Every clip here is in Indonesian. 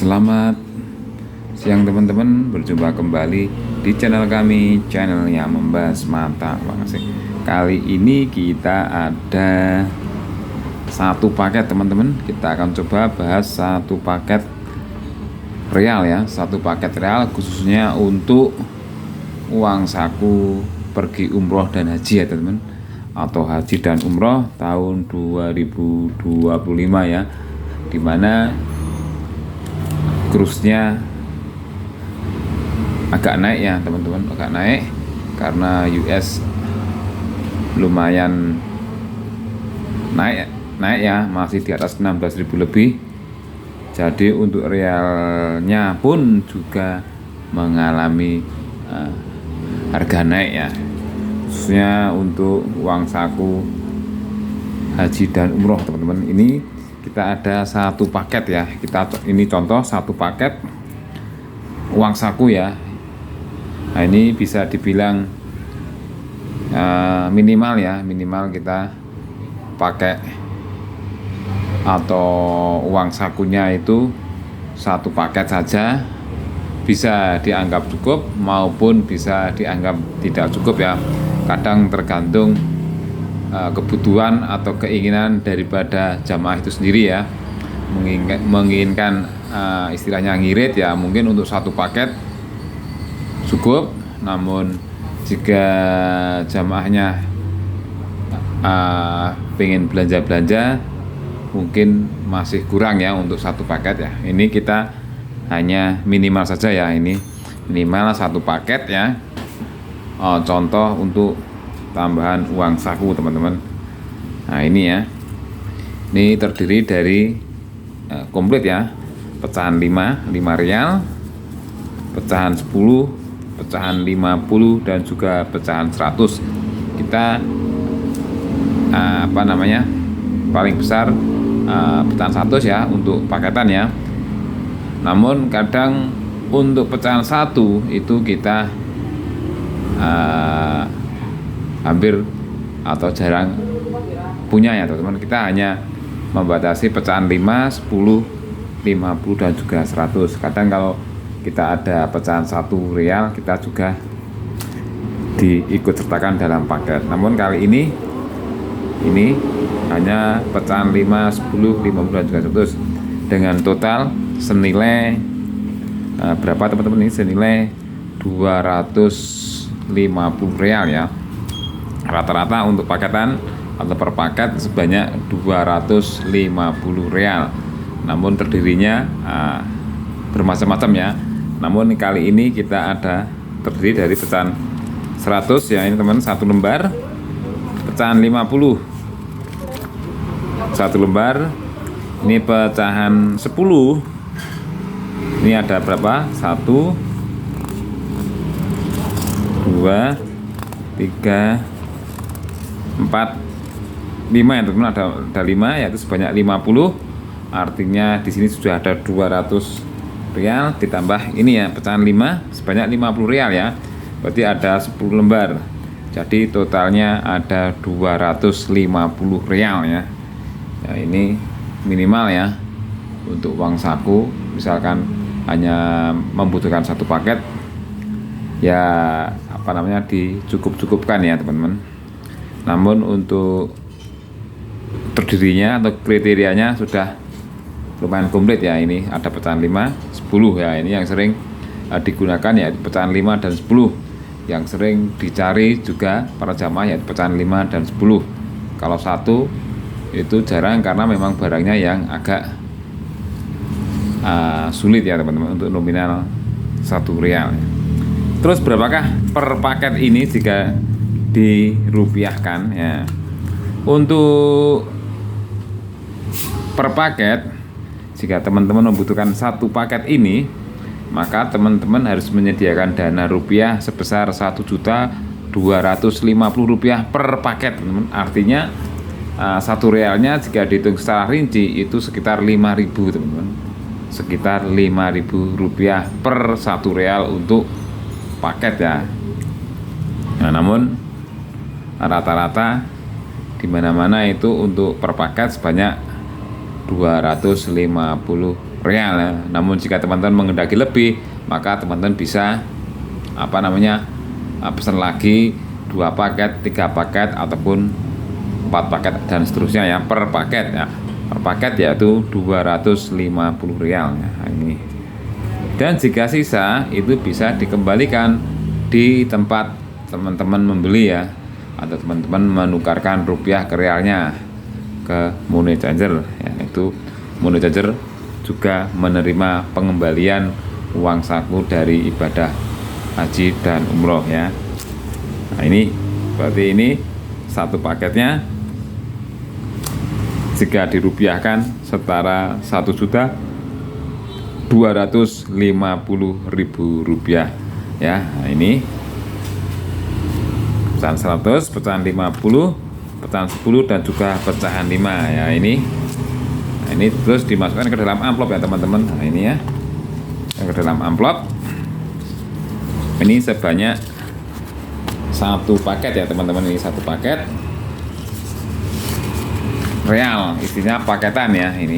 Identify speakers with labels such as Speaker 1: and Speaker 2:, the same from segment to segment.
Speaker 1: Selamat siang teman-teman, berjumpa kembali di channel kami, channel yang membahas mata uang asing. Kali ini kita ada satu paket teman-teman. Kita akan coba bahas satu paket real ya, satu paket real khususnya untuk uang saku pergi umroh dan haji ya teman-teman, atau haji dan umroh tahun 2025 ya, dimana kursnya agak naik ya teman-teman, agak naik karena US lumayan naik ya, masih di atas 16.000 lebih. Jadi untuk realnya pun juga mengalami harga naik ya, khususnya untuk uang saku haji dan umroh teman-teman. Ini kita ada satu paket ya, ini contoh satu paket uang saku ya. Nah ini bisa dibilang minimal ya, minimal kita pakai atau uang sakunya itu satu paket saja, bisa dianggap cukup maupun bisa dianggap tidak cukup ya. Kadang tergantung kebutuhan atau keinginan daripada jamaah itu sendiri ya, menginginkan istilahnya ngirit ya, mungkin untuk satu paket cukup. Namun jika jamaahnya pengen belanja-belanja, mungkin masih kurang ya untuk satu paket ya. Ini kita hanya minimal saja ya, ini minimal satu paket ya. Contoh untuk tambahan uang saku teman-teman. Nah ini ya, ini terdiri dari komplit ya, pecahan 5 rial, pecahan 10, pecahan 50 dan juga pecahan 100. Kita paling besar pecahan 100 ya untuk paketan ya. Namun kadang untuk pecahan 1 itu kita hampir atau jarang punya ya teman-teman. Kita hanya membatasi pecahan 5, 10, 50 dan juga 100. Kadang kalau kita ada pecahan 1 real, kita juga diikut sertakan dalam paket. Namun kali ini hanya pecahan 5, 10, 50 dan juga 100 dengan total senilai berapa teman-teman? Ini senilai 250 real ya. Rata-rata untuk paketan atau per paket sebanyak 250 real. Namun terdirinya bermacam-macam ya. Namun kali ini kita ada terdiri dari pecahan 100 ya, ini teman, satu lembar. Pecahan 50 satu lembar. Ini pecahan 10. Ini ada berapa? 1 2 3 4 5 ya teman-teman, ada 5 yaitu sebanyak 50. Artinya di sini sudah ada 200 real ditambah ini ya, pecahan 5 sebanyak 50 real ya. Berarti ada 10 lembar. Jadi totalnya ada 250 real ya. Ya ini minimal ya untuk uang saku. Misalkan hanya membutuhkan satu paket ya, dicukup-cukupkan ya teman-teman. Namun untuk terdirinya atau kriterianya sudah lumayan komplit ya. Ini ada pecahan 5, 10 ya. Ini yang sering digunakan ya, pecahan 5 dan 10. Yang sering dicari juga para jamaah ya, pecahan 5 dan 10. Kalau satu itu jarang karena memang barangnya yang agak sulit ya teman-teman untuk nominal 1 real. Terus berapakah per paket ini jika dirupiahkan ya? Untuk per paket, jika teman-teman membutuhkan satu paket ini, maka teman-teman harus menyediakan dana rupiah sebesar Rp1.250.000 per paket teman-teman. Artinya satu realnya jika dihitung secara rinci itu sekitar 5.000 teman-teman, sekitar Rp5.000 per satu real untuk paket ya. Nah, namun rata-rata di mana-mana itu untuk per paket sebanyak 250 real ya. Namun jika teman-teman menghendaki lebih, maka teman-teman bisa pesan lagi 2 paket, 3 paket ataupun 4 paket dan seterusnya ya, per paket ya. Per paket yaitu 250 rial ya. Ini. Dan jika sisa itu bisa dikembalikan di tempat teman-teman membeli ya, atau teman-teman menukarkan rupiah ke realnya ke money changer ya. Itu money changer juga menerima pengembalian uang saku dari ibadah haji dan umroh ya. Nah ini berarti ini satu paketnya jika dirupiahkan setara 1.250.000 rupiah ya. Nah ini pecahan 100, pecahan 50, pecahan 10 dan juga pecahan 5 ya. Ini terus dimasukkan ke dalam amplop ya teman-teman. Nah ini ya, ke dalam amplop. Ini sebanyak 1 paket ya teman-teman. Ini 1 paket real, istinya paketan ya ini.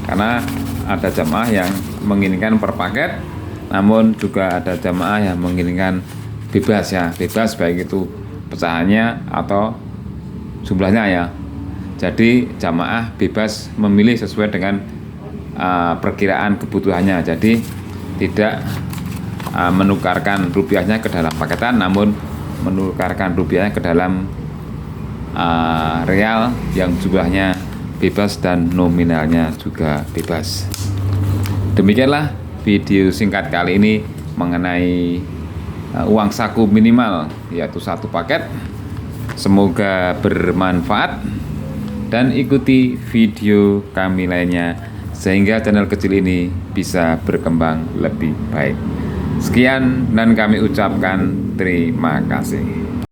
Speaker 1: Karena ada jamaah yang menginginkan per paket, namun juga ada jamaah yang menginginkan bebas ya, bebas baik itu pecahannya atau jumlahnya ya. Jadi jamaah bebas memilih sesuai dengan perkiraan kebutuhannya. Jadi tidak menukarkan rupiahnya ke dalam paketan, namun menukarkan rupiahnya ke dalam real yang jumlahnya bebas dan nominalnya juga bebas. Demikianlah video singkat kali ini mengenai uang saku minimal, yaitu 1 paket. Semoga bermanfaat dan ikuti video kami lainnya sehingga channel kecil ini bisa berkembang lebih baik. Sekian dan kami ucapkan terima kasih.